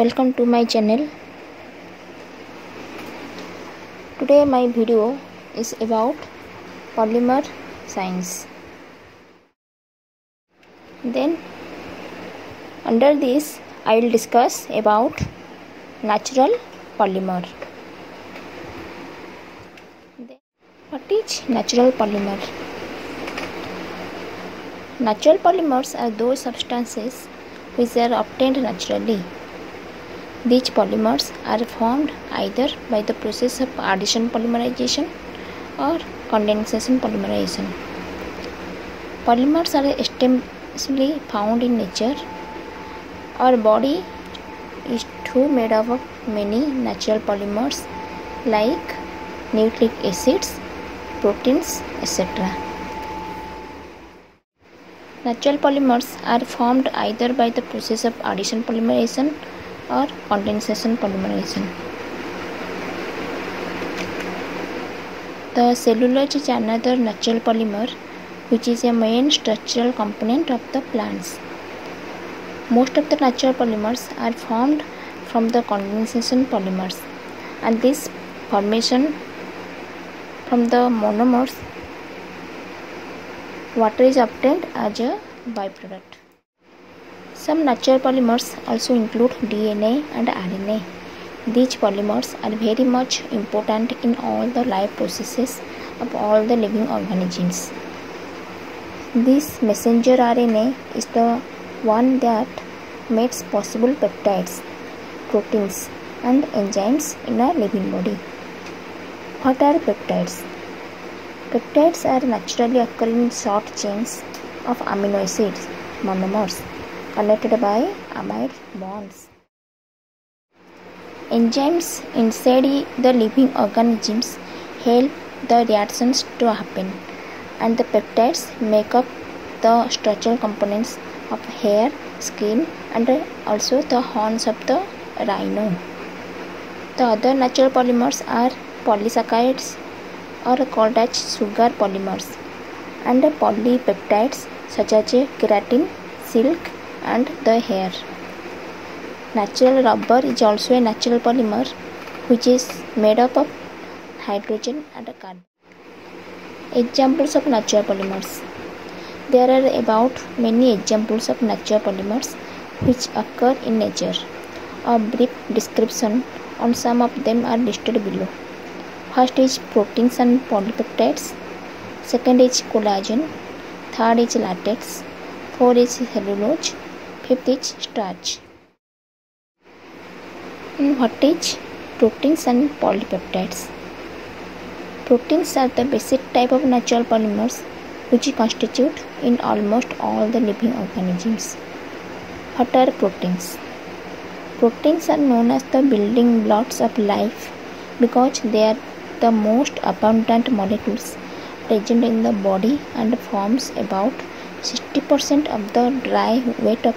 Welcome to my channel. Today my video is about polymer science. Then under this I will discuss about natural polymer. What is natural polymer? Natural polymers are those substances which are obtained naturally. These polymers are formed either by the process of addition polymerization or condensation polymerization. Polymers are extensively found in nature. Our body is too made up of many natural polymers like nucleic acids, proteins, etc. Natural polymers are formed either by the process of addition polymerization or condensation polymerization. The cellulose is another natural polymer which is a main structural component of the plants. Most of the natural polymers are formed from the condensation polymers, and this formation from the monomers water is obtained as a byproduct. Some natural polymers also include DNA and RNA. These polymers are very much important in all the life processes of all the living organisms. This messenger RNA is the one that makes possible peptides, proteins and enzymes in a living body. What are peptides? Peptides are naturally occurring short chains of amino acids, monomers, connected by amide bonds. Enzymes inside the living organisms help the reactions to happen, and the peptides make up the structural components of hair, skin and also the horns of the rhino. The other natural polymers are polysaccharides or called as sugar polymers, and polypeptides such as keratin, silk and the hair. Natural rubber is also a natural polymer which is made up of hydrogen and carbon. Examples of natural polymers. There are about many examples of natural polymers which occur in nature. A brief description on some of them are listed below. First is proteins and polypeptides. Second is collagen. Third is latex. Fourth is cellulose. Fifth is starch. What is proteins and polypeptides? Proteins are the basic type of natural polymers which constitute in almost all the living organisms. What are proteins? Proteins are known as the building blocks of life because they are the most abundant molecules present in the body and forms about 60% of the dry weight of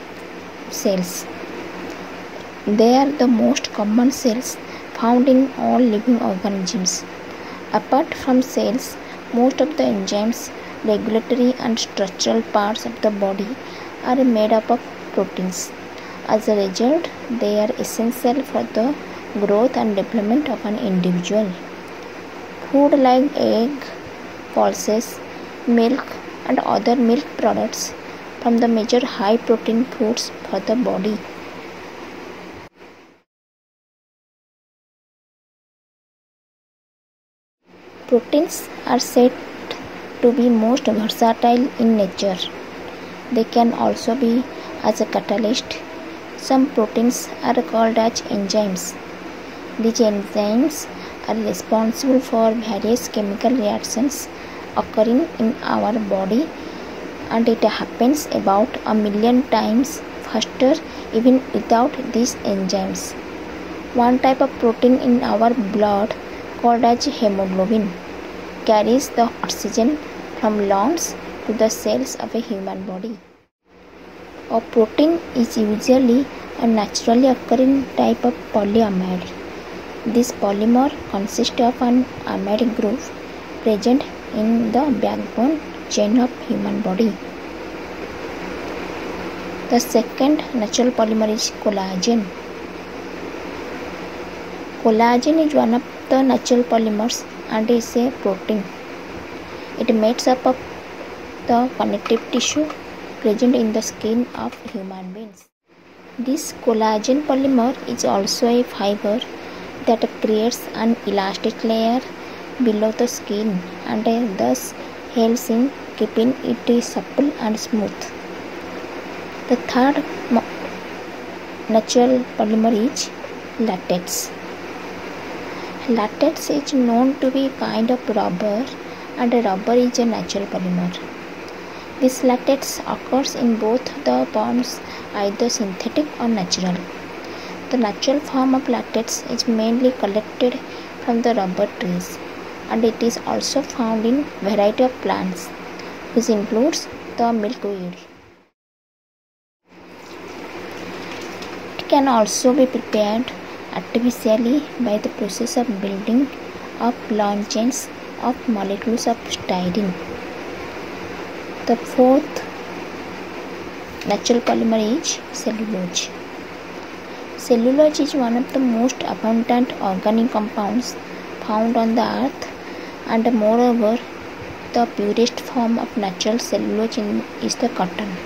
cells. They are the most common cells found in all living organisms. Apart from cells, most of the enzymes, regulatory and structural parts of the body are made up of proteins. As a result, they are essential for the growth and development of an individual. Food like egg, pulses, milk and other milk products from the major high protein foods for the body. Proteins are said to be most versatile in nature. They can also be as a catalyst. Some proteins are called as enzymes. These enzymes are responsible for various chemical reactions occurring in our body, and it happens about 1,000,000 times faster even without these enzymes. One type of protein in our blood called as hemoglobin carries the oxygen from lungs to the cells of a human body. A protein is usually a naturally occurring type of polyamide. This polymer consists of an amide group present in the backbone chain of human body. The second natural polymer is collagen. Collagen is one of the natural polymers and is a protein. It makes up of the connective tissue present in the skin of human beings. This collagen polymer is also a fiber that creates an elastic layer below the skin and thus helps in keeping it supple and smooth. The third natural polymer is latex. Latex is known to be a kind of rubber, and rubber is a natural polymer. This latex occurs in both the forms, either synthetic or natural. The natural form of latex is mainly collected from the rubber trees, and it is also found in variety of plants, which includes the milkweed. It can also be prepared artificially by the process of building up long chains of molecules of styrene. The fourth natural polymer is cellulose. Cellulose is one of the most abundant organic compounds found on the earth, and moreover, the purest form of natural cellulose is the cotton.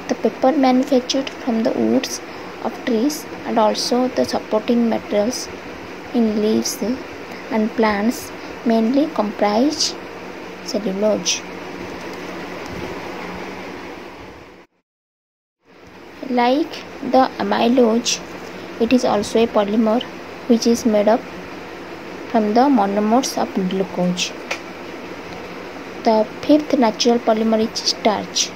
The paper manufactured from the woods of trees and also the supporting materials in leaves and plants mainly comprise cellulose. Like the amylose, it is also a polymer which is made up from the monomers of glucose. The fifth natural polymer is starch.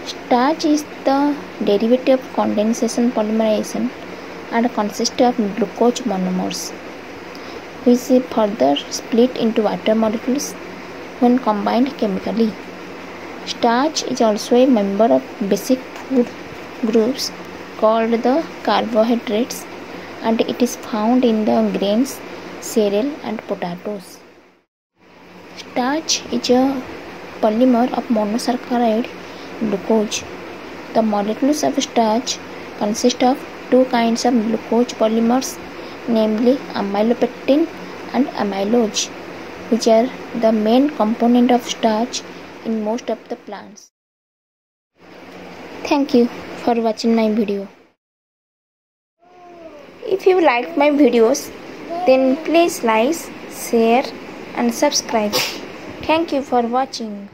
Starch is the derivative of condensation polymerization and consists of glucose monomers, which is further split into water molecules when combined chemically. Starch is also a member of basic food groups called the carbohydrates, and it is found in the grains, cereal and potatoes. Starch is a polymer of monosaccharide glucose. The molecules of starch consist of two kinds of glucose polymers, namely amylopectin and amylose, which are the main component of starch in most of the plants. Thank you for watching my video. If you like my videos, then please like, share and subscribe. Thank you for watching.